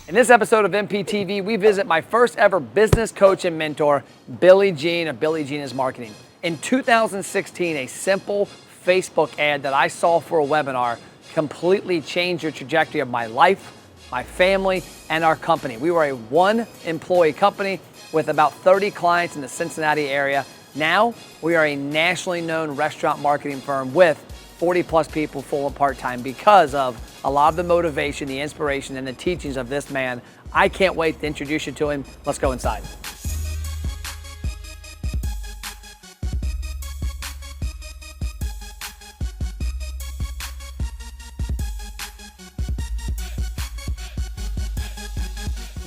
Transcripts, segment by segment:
In this episode of MPTV, we visit my first ever business coach and mentor, Billie Jean of Billie Jean is Marketing. In 2016, a simple Facebook ad that I saw for a webinar completely changed the trajectory of my life, my family, and our company. We were a one-employee company with about 30 clients in the Cincinnati area. Now, we are a nationally known restaurant marketing firm with 40 plus people full and part-time because of a lot of the motivation, the inspiration, and the teachings of this man. I can't wait to introduce you to him. Let's go inside.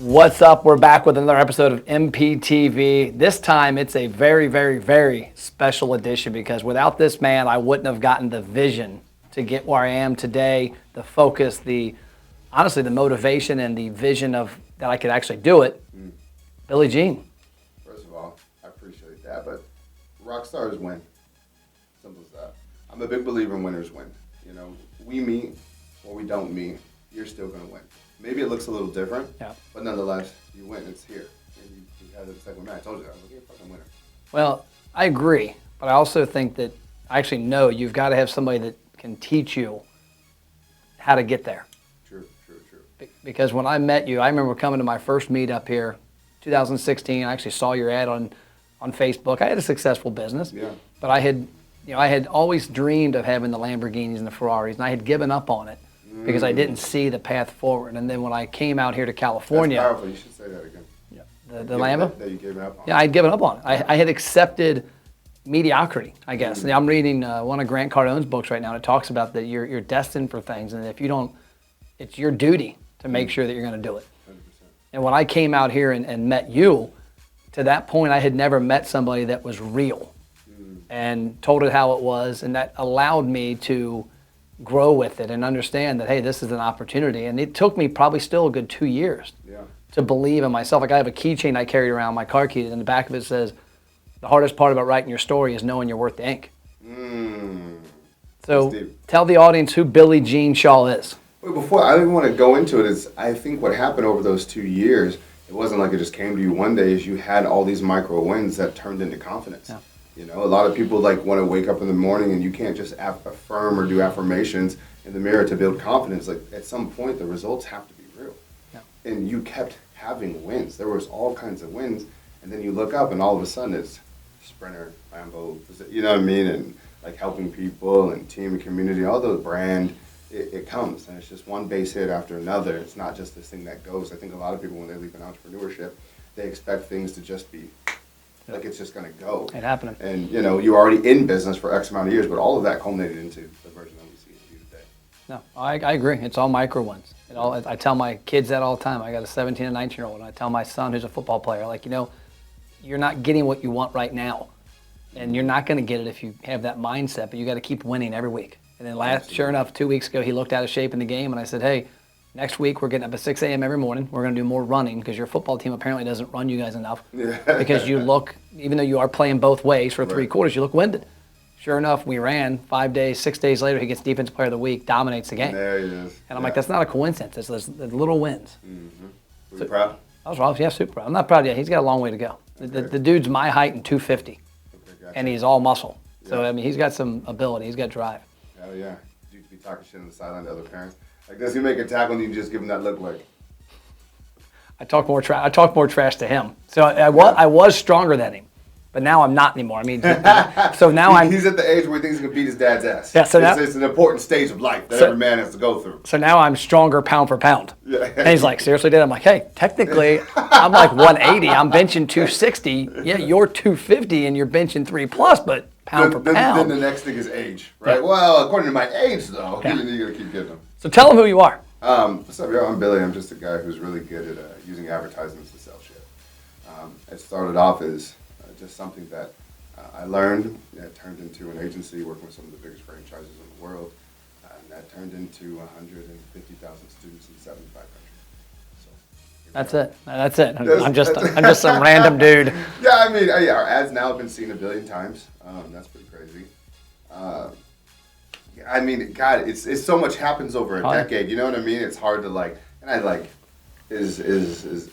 What's up? We're back with another episode of MPTV. This time it's a very, very, very special edition because without this man, I wouldn't have gotten the vision to get where I am today, the focus, honestly, the motivation and the vision of that I could actually do it. Billie Jean. First of all, I appreciate that, but rock stars win. Simple as that. I'm a big believer in winners win. You know, we meet or we don't meet, you're still going to win. Maybe it looks a little different, but nonetheless, you win. It's here. And you had it second match. I told you, I was like, you're a fucking winner. Well, I agree, but I also think that I actually know you've got to have somebody that can teach you how to get there. True. Because when I met you, I remember coming to my first meetup here, 2016. I actually saw your ad on Facebook. I had a successful business, but I had always dreamed of having the Lamborghinis and the Ferraris, and I had given up on it because I didn't see the path forward. And then when I came out here to California, that's powerful. You should say that again. The Lambo? That you gave up on. Yeah, I had given up on it. I had accepted mediocrity, I guess. I'm reading one of Grant Cardone's books right now, and it talks about that you're destined for things, and if you don't, it's your duty to make sure that you're going to do it. 100%. And when I came out here and met you, to that point, I had never met somebody that was real and told it how it was, and that allowed me to grow with it and understand that, hey, this is an opportunity. And it took me probably still a good 2 years to believe in myself. Like I have a keychain I carry around, my car key, and in the back of it says, the hardest part about writing your story is knowing you're worth the ink. So tell the audience who Billie Jean Shaw is. Wait, before I even want to go into it, I think what happened over those 2 years, it wasn't like it just came to you one day, is you had all these micro wins that turned into confidence. Yeah. You know, a lot of people want to wake up in the morning and you can't just affirm or do affirmations in the mirror to build confidence. Like at some point, the results have to be real. Yeah. And you kept having wins. There was all kinds of wins, and then you look up and all of a sudden it's Sprinter, Lambo, you know what I mean? And like helping people and team and community, all the brand, it comes. And it's just one base hit after another. It's not just this thing that goes. I think a lot of people, when they leave in entrepreneurship, they expect things to just be like it's just going to go. It happening. And, you know, you're already in business for X amount of years, but all of that culminated into the version that we see of you today. No, I agree. It's all micro ones. I tell my kids that all the time. I got a 17 and 19-year-old, and I tell my son who's a football player, like, you know, you're not getting what you want right now. And you're not going to get it if you have that mindset, but you got to keep winning every week. And then sure enough, 2 weeks ago, he looked out of shape in the game, and I said, hey, next week we're getting up at 6 a.m. every morning. We're going to do more running because your football team apparently doesn't run you guys enough. Because you look, even though you are playing both ways for 3 quarters, you look winded. Sure enough, we ran 5 days, 6 days later, he gets Defensive Player of the Week, dominates the game. There he is. And I'm like, that's not a coincidence. It's those little wins. Were you proud? I was super proud. I'm not proud yet. He's got a long way to go. The dude's my height and 250. Okay, gotcha. And he's all muscle. So, I mean, he's got some ability. He's got drive. Hell yeah. You could be talking shit on the sideline to other parents. Like, does he make a tackle and you just give him that look like? I talk more trash to him. So I was stronger than him, but now I'm not anymore. I mean, so now He's at the age where he thinks he can beat his dad's ass. Yeah, so it's an important stage of life that every man has to go through. So now I'm stronger pound for pound. Yeah. And he's like, seriously, Dad? I'm like, hey, technically, I'm like 180. I'm benching 260. Yeah, you're 250 and you're benching 3+, but pound for pound. Then the next thing is age, right? Yeah. Well, according to my age, though, you got to keep getting them. So tell them who you are. What's up, yo? I'm Billy. I'm just a guy who's really good at using advertisements to sell shit. It started off as just something that I learned. It turned into an agency working with some of the biggest franchises in the world. And that turned into 150,000 students in 75 countries. That's it. I'm just some random dude. Yeah, I mean, our ads now have been seen 1 billion times. That's pretty crazy. I mean, God, it's so much happens over a decade. You know what I mean? It's hard to and is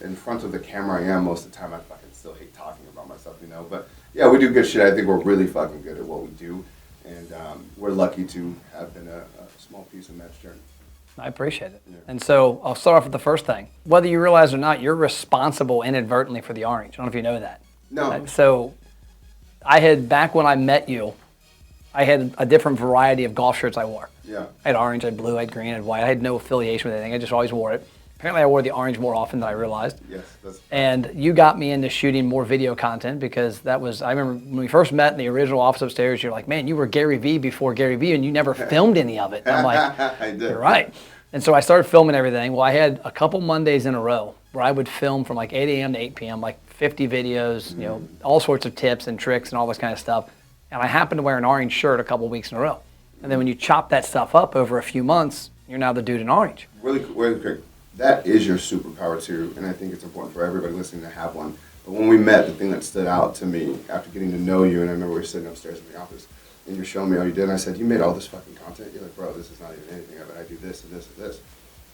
in front of the camera I am most of the time, I fucking still hate talking about myself, you know. But yeah, we do good shit. I think we're really fucking good at what we do, and we're lucky to have been a small piece of Matt's journey. I appreciate it. Yeah. And so I'll start off with the first thing. Whether you realize or not, you're responsible inadvertently for the orange. I don't know if you know that. No. So I had, back when I met you, I had a different variety of golf shirts I wore. Yeah. I had orange, I had blue, I had green, I had white. I had no affiliation with anything. I just always wore it. Apparently I wore the orange more often than I realized. Yes. And you got me into shooting more video content because that was, I remember when we first met in the original office upstairs, you're like, man, you were Gary Vee before Gary Vee and you never filmed any of it. And I'm like, I did. You're right. And so I started filming everything. Well, I had a couple Mondays in a row where I would film from like 8 a.m. to 8 p.m., like 50 videos, you know, all sorts of tips and tricks and all this kind of stuff. And I happened to wear an orange shirt a couple weeks in a row. And then when you chop that stuff up over a few months, you're now the dude in orange. Really quick. That is your superpower too, and I think it's important for everybody listening to have one. But when we met, the thing that stood out to me after getting to know you, and I remember we were sitting upstairs in the office, and you're showing me all you did, and I said, you made all this fucking content? You're like, bro, this is not even anything of it. I do this and this and this.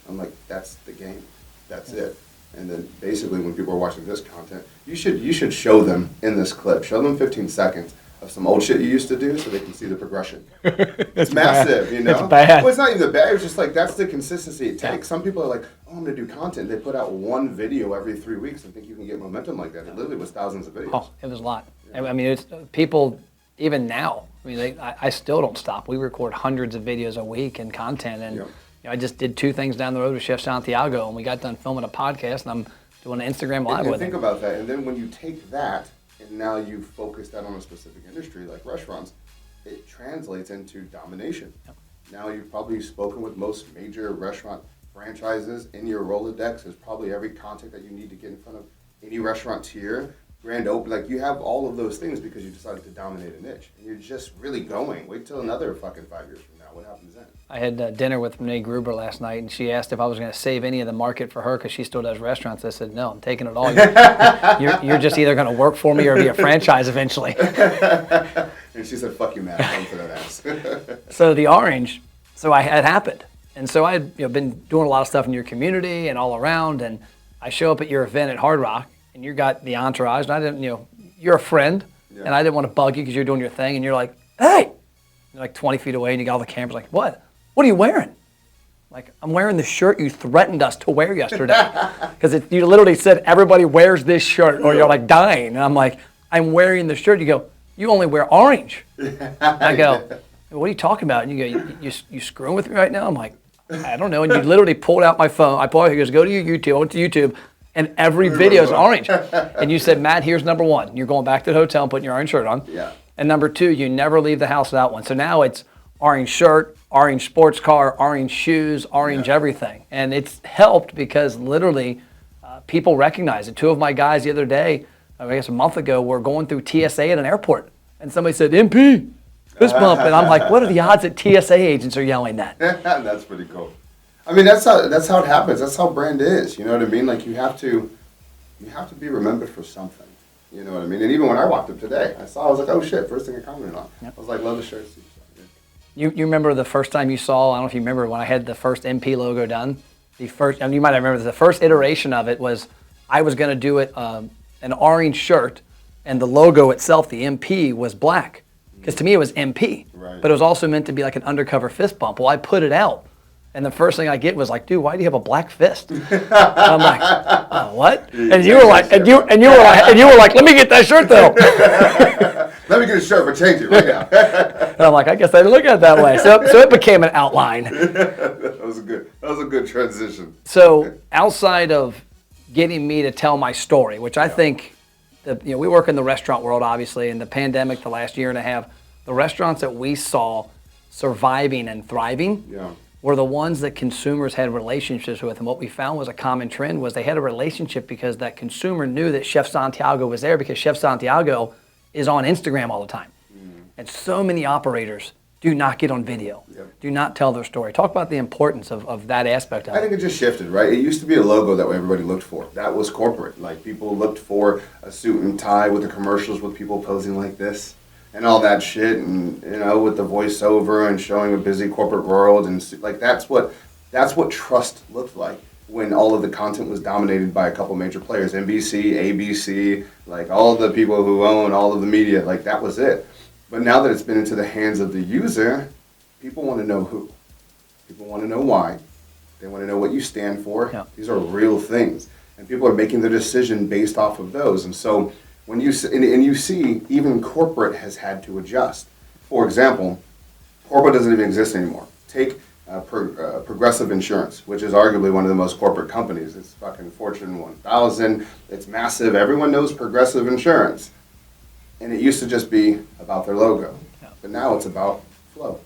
I'm like, that's the game. That's it. And then basically when people are watching this content, you should show them in this clip. Show them 15 seconds of some old shit you used to do so they can see the progression. It's massive, bad. You know? It's bad. Well, it's not even the bad. It's just like, that's the consistency it takes. Some people are like, oh, I'm going to do content. They put out one video every 3 weeks and think you can get momentum like that. It literally was thousands of videos. Oh, it was a lot. Yeah. I mean, it's people, even now, I mean, I still don't stop. We record hundreds of videos a week and content. And Yep. you know, I just did 2 things down the road with Chef Santiago, and we got done filming a podcast, and I'm doing an Instagram Live with him. Think about that. And then when you take that, and now you focus that on a specific industry like restaurants, it translates into domination. Yep. Now you've probably spoken with most major restaurant franchises. In your Rolodex, there's probably every contact that you need to get in front of any restaurateur, grand open. Like, you have all of those things because you decided to dominate a niche. And you're just really going. Wait till another fucking 5 years from now. What happens then? I had dinner with Renee Gruber last night, and she asked if I was going to save any of the market for her because she still does restaurants. I said, no, I'm taking it all. You're just either going to work for me or be a franchise eventually. And she said, fuck you, Matt. Come for that ass. So the orange, so it happened. And so I had been doing a lot of stuff in your community and all around, and I show up at your event at Hard Rock, and you got the entourage, and I didn't, you're a friend, Yeah. and I didn't want to bug you because you're doing your thing, and you're like, hey! You're like 20 feet away, and you got all the cameras like, what? What are you wearing? Like, I'm wearing the shirt you threatened us to wear yesterday. Because you literally said, everybody wears this shirt, or you're like dying. And I'm like, I'm wearing the shirt. You go, you only wear orange. I go, what are you talking about? And you go, you screwing with me right now? I'm like, I don't know. And you literally pulled out my phone. I pulled out, he goes, go to your YouTube. I went to YouTube, and every video is orange. And you said, Matt, here's number 1. You're going back to the hotel and putting your orange shirt on. Yeah. And number 2, you never leave the house without one. So now it's orange shirt, orange sports car, orange shoes, orange everything. And it's helped because literally people recognize it. 2 of my guys the other day, I guess a month ago, were going through TSA at an airport. And somebody said, MP, fist bump. And I'm like, what are the odds that TSA agents are yelling that? That's pretty cool. I mean, that's how it happens. That's how brand is. You know what I mean? Like, you have to be remembered for something. You know what I mean? And even when I walked up today, I was like, oh shit, first thing I commented on. Yep. I was like, love the shirt. You remember the first time you saw, I don't know if you remember when I had the first MP logo done, you might remember the first iteration of it was, I was gonna do it an orange shirt, and the logo itself, the MP, was black. Because to me it was MP, right. But it was also meant to be like an undercover fist bump. Well, I put it out, and the first thing I get was like, dude, why do you have a black fist? And I'm like, oh, what? And you were like, and you were like, let me get that shirt though. Let me get a shirt, but change it right now. And I'm like, I guess I didn't look at it that way. So it became an outline. That was a good transition. So outside of getting me to tell my story, which I think, we work in the restaurant world, obviously, and the pandemic, the last year and a half, the restaurants that we saw surviving and thriving were the ones that consumers had relationships with. And what we found was a common trend was they had a relationship because that consumer knew that Chef Santiago was there because Chef Santiago is on Instagram all the time. And so many operators do not get on video, do not tell their story. Talk about the importance of that aspect of it. I think it just shifted, right? It used to be a logo that everybody looked for. That was corporate. Like, people looked for a suit and tie with the commercials with people posing like this and all that shit, and with the voiceover and showing a busy corporate world, and like that's what trust looked like. when all of the content was dominated by a couple major players, NBC, ABC, like all the people who own all of the media, like that was it. But now that it's been into the hands of the user, people want to know who. People want to know why. They want to know what you stand for. Yeah. These are real things. And people are making their decision based off of those. And so when you see even corporate has had to adjust. For example, corporate doesn't even exist anymore. Take Progressive Insurance, which is arguably one of the most corporate companies. It's fucking Fortune 1000. It's massive. Everyone knows Progressive Insurance. And it used to just be about their logo. Yeah. But now it's about flow.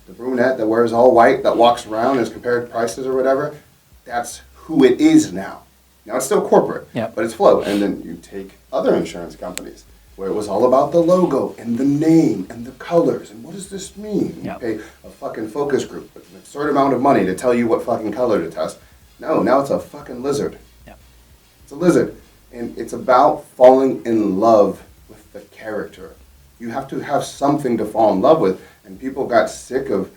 The brunette that wears all white, that walks around, has compared prices or whatever, that's who it is now. Now it's still corporate, Yeah. but it's flow. And then you take other insurance companies where it was all about the logo and the name and the colors and what does this mean? Yeah. You pay a fucking focus group with an absurd amount of money to tell you what fucking color to test. No, now it's a fucking lizard. Yeah. It's a lizard. And it's about falling in love with the character. You have to have something to fall in love with. And people got sick of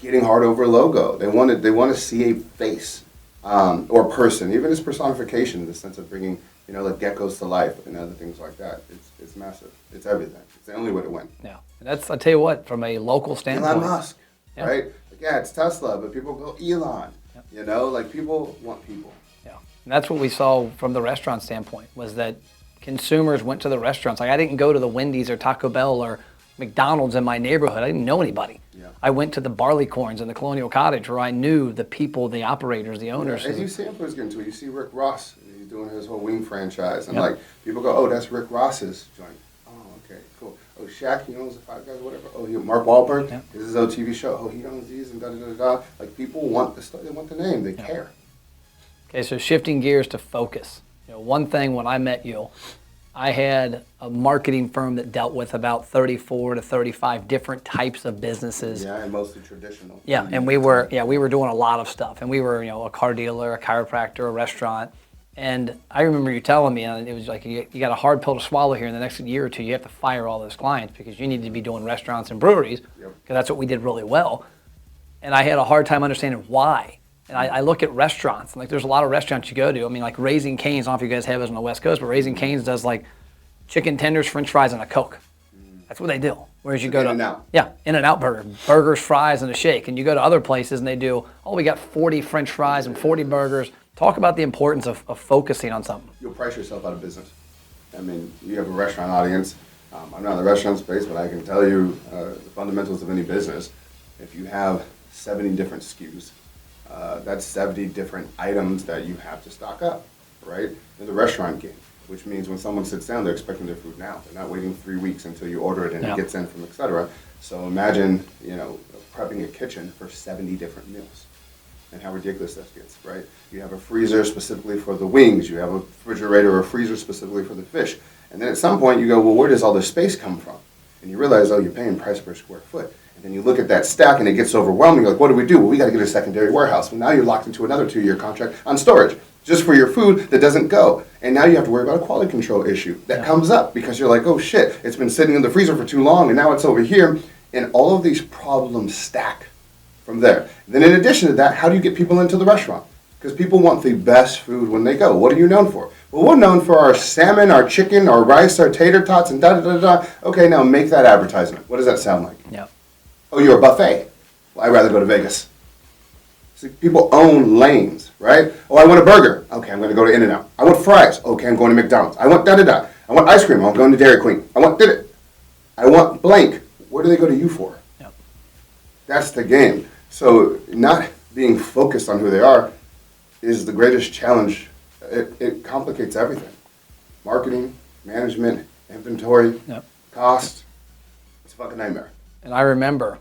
getting hard over a logo. They want to see a face or person, even as personification in the sense of bringing, like geckos to life and other things like that. It's massive. It's everything. It's the only way to win. Yeah. And I tell you what, from a local standpoint. Elon Musk, Yeah. right? Like, yeah, it's Tesla, but people go Elon. Yeah. Like people want people. Yeah. And that's what we saw from the restaurant standpoint, was that consumers went to the restaurants. Like I didn't go to the Wendy's or Taco Bell or McDonald's in my neighborhood. I didn't know anybody. Yeah. I went to the Barleycorns in the Colonial Cottage where I knew the people, the operators, the owners. As you see him getting into it, you see Rick Ross. He's doing his whole wing franchise. And Yep. like people go, oh, that's Rick Ross's joint. Oh, okay, cool. Oh, Shaq, he owns the Five Guys, whatever. Oh, Mark Wahlberg, Yep. this is his own TV show. Oh, he owns these and da da da da. Like people want the stuff, they want the name, they care. Okay, so shifting gears to focus. One thing when I met you, I had a marketing firm that dealt with about 34 to 35 different types of businesses. Yeah, and mostly traditional. Yeah, and we were doing a lot of stuff, and we were a car dealer, a chiropractor, a restaurant, and I remember you telling me, and it was like you got a hard pill to swallow here. In the next year or two, you have to fire all those clients because you need to be doing restaurants and breweries because that's what we did really well, and I had a hard time understanding why. And I look at restaurants, and like there's a lot of restaurants you go to. I mean, like Raising Cane's, I don't know if you guys have those on the West Coast, but Raising Cane's does like chicken tenders, French fries, and a Coke. That's what they do. Whereas you go to In-N-Out. Yeah, In-N-Out burger, burgers, fries, and a shake. And you go to other places and they do, we got 40 French fries and 40 burgers. Talk about the importance of focusing on something. You'll price yourself out of business. I mean, you have a restaurant audience. I'm not in the restaurant space, but I can tell you the fundamentals of any business. If you have 70 different SKUs, that's 70 different items that you have to stock up, right? In the restaurant game, which means when someone sits down, they're expecting their food now. They're not waiting 3 weeks until you order it and Yeah. it gets in from et cetera. So imagine, prepping a kitchen for 70 different meals and how ridiculous that gets, right? You have a freezer specifically for the wings. You have a refrigerator or a freezer specifically for the fish. And then at some point you go, well, where does all this space come from? And you realize, you're paying price per square foot. And then you look at that stack and it gets overwhelming. You're like, what do we do? Well, we got to get a secondary warehouse. Well, now you're locked into another 2-year contract on storage just for your food that doesn't go. And now you have to worry about a quality control issue that comes up because you're like, oh shit, it's been sitting in the freezer for too long and now it's over here. And all of these problems stack from there. Then in addition to that, how do you get people into the restaurant? Because people want the best food when they go. What are you known for? Well, we're known for our salmon, our chicken, our rice, our tater tots, and da-da-da-da. Okay, now make that advertisement. What does that sound like? Yeah. Oh, you're a buffet. Well, I'd rather go to Vegas. See, people own lanes, right? Oh, I want a burger. Okay, I'm going to go to In-N-Out. I want fries. Okay, I'm going to McDonald's. I want da-da-da. I want ice cream. I'm going to Dairy Queen. I want did-it. I want blank. What do they go to you for? Yep. That's the game. So not being focused on who they are is the greatest challenge. It complicates everything. Marketing, management, inventory, Yep. cost. It's a fucking nightmare. And I remember,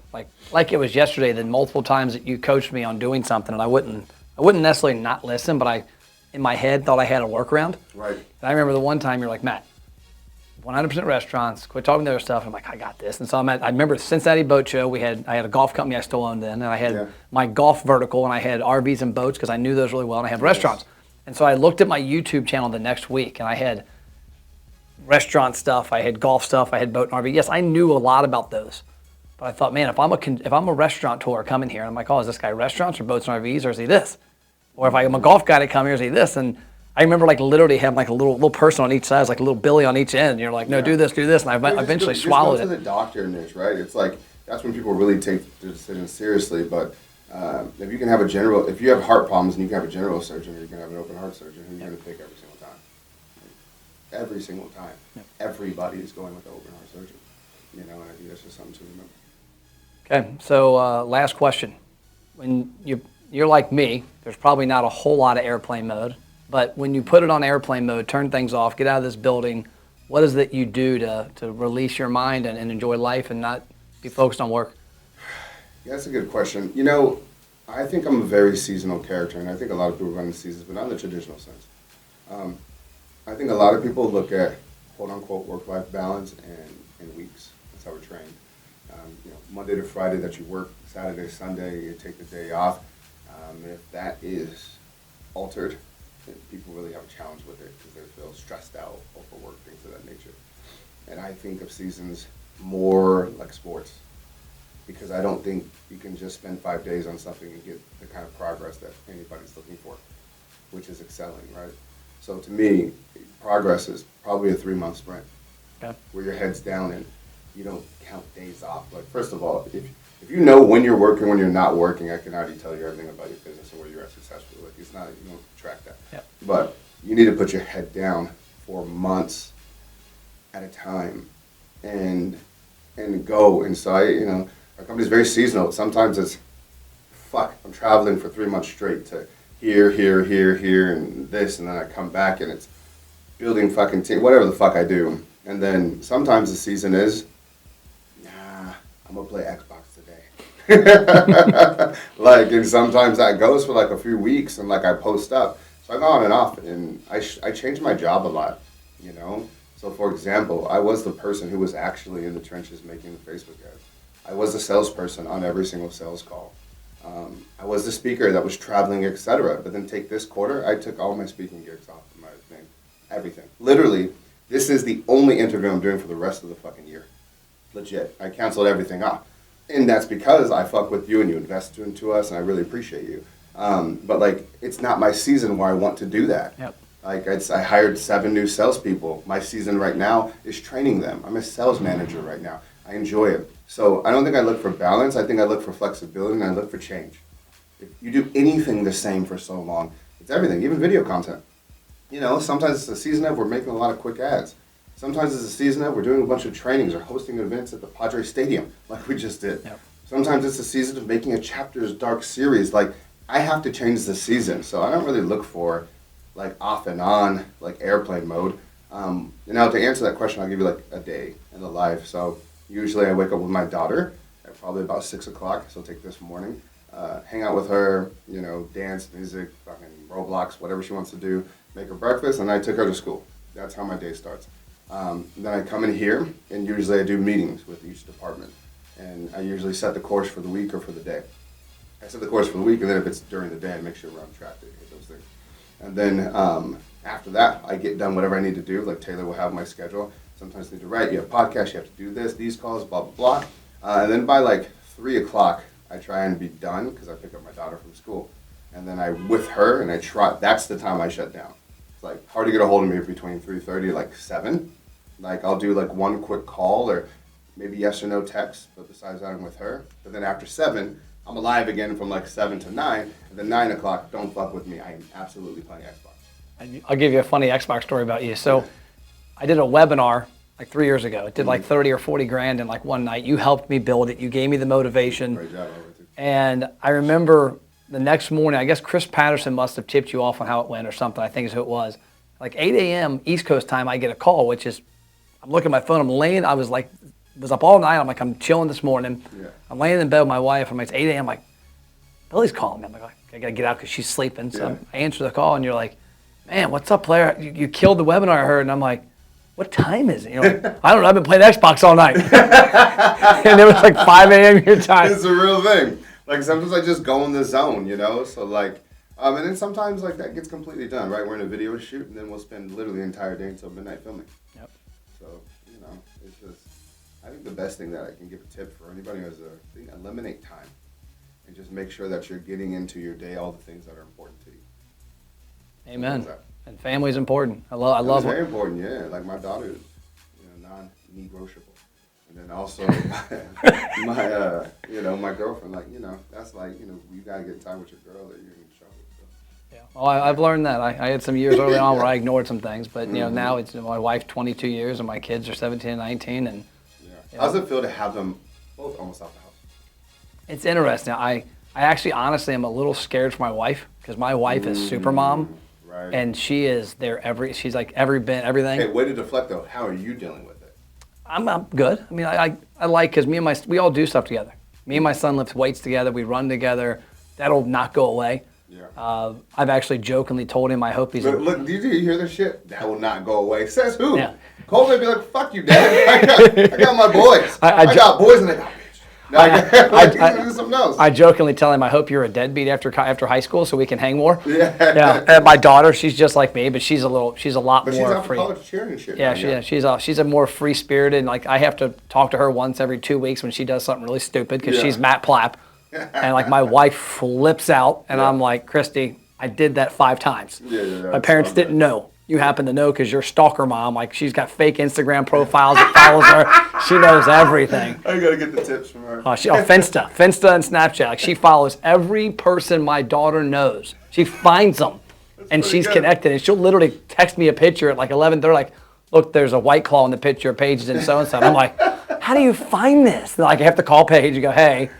like it was yesterday, the multiple times that you coached me on doing something, and I wouldn't necessarily not listen, but I, in my head, thought I had a workaround. Right. And I remember the one time you're like, Matt, 100% restaurants, quit talking the other stuff. And I'm like, I got this. And so I remember Cincinnati Boat Show. I had a golf company I still owned then, and I had my golf vertical, and I had RVs and boats because I knew those really well, and I had restaurants. And so I looked at my YouTube channel the next week, and I had restaurant stuff, I had golf stuff, I had boat and RV. Yes, I knew a lot about those. But I thought, man, if I'm a restaurateur coming here, and I'm like, oh, is this guy restaurants or boats and RVs, or is he this? Or if I'm a golf guy to come here and say this, and I remember like literally having like a little person on each side, like a little Billy on each end. And you're like, no, do this, and I eventually swallowed it. Just go to the doctor niche, right? It's like, that's when people really take the decision seriously. But if you can have if you have heart problems and you can have a general surgeon, or you can have an open heart surgeon, who are you going to pick every single time? Every single time. Yep. Everybody is going with the open heart surgeon. You know, and I think that's just something to remember. Okay, so last question. When you're like me, there's probably not a whole lot of airplane mode, but when you put it on airplane mode, turn things off, get out of this building, what is it you do to release your mind and enjoy life and not be focused on work? Yeah, that's a good question. You know, I think I'm a very seasonal character, and I think a lot of people run in seasons, but not in the traditional sense. I think a lot of people look at quote-unquote work-life balance in weeks. That's how we're trained. You know, Monday to Friday that you work, Saturday, Sunday, you take the day off. If that is altered, then people really have a challenge with it because they feel stressed out, overworked, things of that nature. And I think of seasons more like sports, because I don't think you can just spend 5 days on something and get the kind of progress that anybody's looking for, which is excelling, right? So to me, progress is probably a 3-month sprint, okay, where your head's down and you don't count days off. Like, first of all, if you know when you're working, when you're not working, I can already tell you everything about your business and where you're at successfully. Like, it's not, you don't track that. Yep. But you need to put your head down for months at a time and go inside. You know, our company's very seasonal. Sometimes it's, I'm traveling for 3 months straight to here, and this, and then I come back and it's building fucking team, whatever the fuck I do. And then sometimes the season is, I'm gonna play Xbox today. Like, and sometimes that goes for like a few weeks, and like I post up. So I go on and off, and I change my job a lot, you know? So for example, I was the person who was actually in the trenches making the Facebook ads. I was the salesperson on every single sales call. I was the speaker that was traveling, etc. But then take this quarter, I took all my speaking gigs off of my thing, everything. Literally, this is the only interview I'm doing for the rest of the fucking year. Legit. I canceled everything off. And that's because I fuck with you and you invest into us, and I really appreciate you. But like, it's not my season where I want to do that. Yep. Like, I hired 7 new salespeople. My season right now is training them. I'm a sales manager right now. I enjoy it. So I don't think I look for balance. I think I look for flexibility, and I look for change. If you do anything the same for so long, it's everything, even video content. You know, sometimes it's a season of we're making a lot of quick ads. Sometimes it's a season of we're doing a bunch of trainings or hosting events at the Padre Stadium, like we just did. Yep. Sometimes it's a season of making a Chapters Dark series. Like, I have to change the season, so I don't really look for like off and on, like airplane mode. Now to answer that question, I'll give you like a day in the life. So usually I wake up with my daughter at probably about 6 o'clock, so I'll take this morning. Hang out with her, you know, dance, music, fucking Roblox, whatever she wants to do, make her breakfast, and I took her to school. That's how my day starts. Then I come in here, and usually I do meetings with each department. And I usually set the course for the week or for the day. I set the course for the week, and then if it's during the day, I make sure we're on track to hit those things. And then after that, I get done whatever I need to do. Like, Taylor will have my schedule. Sometimes I need to write, you have podcasts, you have to do this, these calls, blah, blah, blah. And then by like 3 o'clock, I try and be done because I pick up my daughter from school. And then I with her, and I try, that's the time I shut down. It's like hard to get a hold of me between 3:30 like 7. Like, I'll do like one quick call or maybe yes or no text, but besides that, I'm with her. But then after 7, I'm alive again from like 7 to 9. And then 9 o'clock, don't fuck with me. I am absolutely playing Xbox. I'll give you a funny Xbox story about you. So I did a webinar like 3 years ago. It did like 30 or 40 grand in like one night. You helped me build it. You gave me the motivation. Great job. And I remember the next morning, I guess Chris Patterson must have tipped you off on how it went or something. I think is who it was. Like 8 a.m. East Coast time, I get a call, which is, I'm looking at my phone. I'm laying, I was up all night. I'm like, I'm chilling this morning. Yeah. I'm laying in bed with my wife. I'm like, it's 8 a.m. I'm like, Billy's calling me. I'm like, I gotta get out because she's sleeping. So I answer the call, and you're like, man, what's up, player? You killed the webinar I heard. And I'm like, what time is it? You're like, I don't know. I've been playing Xbox all night. And it was like 5 a.m. your time. It's a real thing. Like, sometimes I just go in the zone, you know? So, like, and then sometimes, like, that gets completely done, right? We're in a video shoot, and then we'll spend literally the entire day until midnight filming. Yep. So, you know, it's just, I think the best thing that I can give a tip for anybody is eliminate time. And just make sure that you're getting into your day all the things that are important to you. Amen. And family's important. I love It's very important, yeah. Like my daughter is, non-negotiable. And then also my girlfriend, that's you gotta get time with your girl or you're in trouble. So. Yeah. Well, I've learned that. I had some years early on where I ignored some things, but now it's my wife 22 years and my kids are 17 and 19, and how does it feel to have them both almost out the house? It's interesting. I actually honestly am a little scared for my wife because my wife is super mom. Right. And she is there she's like everything. Hey, way to deflect though. How are you dealing with it? I'm good. I mean, I like, because we all do stuff together. Me and my son lift weights together. We run together. That'll not go away. Yeah. I've actually jokingly told him I hope he's. Look, did you hear this shit? That will not go away. Says who? Yeah. Cole may be like, fuck you, Dad. I got my boys. I got boys and they got bitch. No, I do something else. I jokingly tell him I hope you're a deadbeat after high school so we can hang more. Yeah. Yeah. And my daughter, she's just like me, but she's a lot But more she's out for free. college cheering and shit. Yeah, she's a more free spirited, and like I have to talk to her once every 2 weeks when she does something really stupid because she's Matt Plapp, and like my wife flips out, and I'm like, Christy, I did that 5 times. My parents didn't know. You happen to know because you're stalker mom. Like she's got fake Instagram profiles that follows her. She knows everything. I gotta get the tips from her. Finsta and Snapchat. Like she follows every person my daughter knows. She finds them, and she's connected. And she'll literally text me a picture at like 11. They're like, "Look, there's a White Claw in the picture. Paige is in so and so." I'm like, "How do you find this?" And like I have to call Paige and go, "Hey,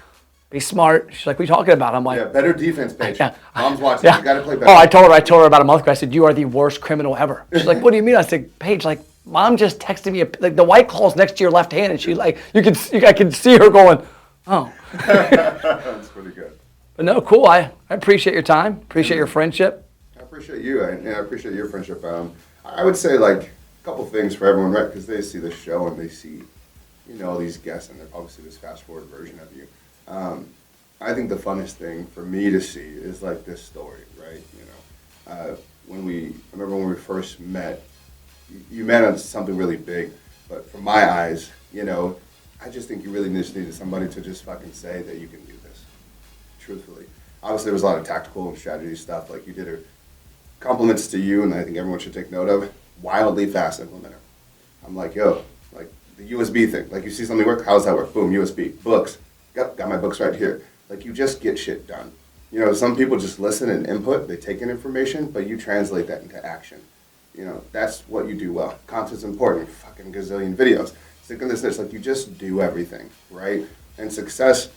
be smart." She's like, "What are you talking about?" I'm like, Yeah, better defense, Paige. Yeah. Mom's watching. Yeah. You gotta play better. Oh, I told her about a month ago. I said, "You are the worst criminal ever." She's like, "What do you mean?" I said, "Paige, like, Mom just texted me like the White Claw's next to your left hand," and she like I can see her going, "Oh." That's pretty good. But no, cool. I appreciate your time. Appreciate your friendship. I appreciate you, and I appreciate your friendship. I would say like a couple things for everyone, right? Because they see the show and they see, these guests, and they probably see this fast forward version of you. I think the funnest thing for me to see is like this story, right? I remember when we first met, you met on something really big, but from my eyes, I just think you really just needed somebody to just fucking say that you can do this, truthfully. Obviously, there was a lot of tactical and strategy stuff, like you did her. Compliments to you, and I think everyone should take note of, wildly fast implementer. I'm like, yo, like the USB thing, like you see something work, how does that work? Boom, USB, books, got my books right here. Like you just get shit done. Some people just listen and input, they take in information, but you translate that into action. That's what you do well. Content's important, fucking gazillion videos. Stick in this, like you just do everything, right? And success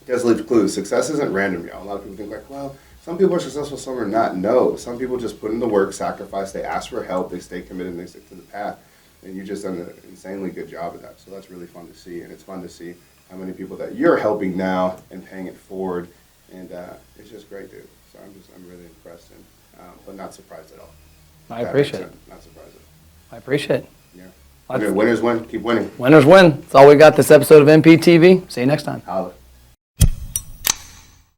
does leave clues. Success isn't random, y'all. A lot of people think like, well, some people are successful, some are not. No, some people just put in the work, sacrifice, they ask for help, they stay committed, and they stick to the path. And you just done an insanely good job of that. So that's really fun to see, and it's fun to see how many people that you're helping now and paying it forward, and it's just great, dude. So I'm really impressed, but not surprised at all. I appreciate it. Not surprised at all. I appreciate it. Yeah. Winners win. Keep winning. Winners win. That's all we got this episode of MPTV. See you next time. Holla.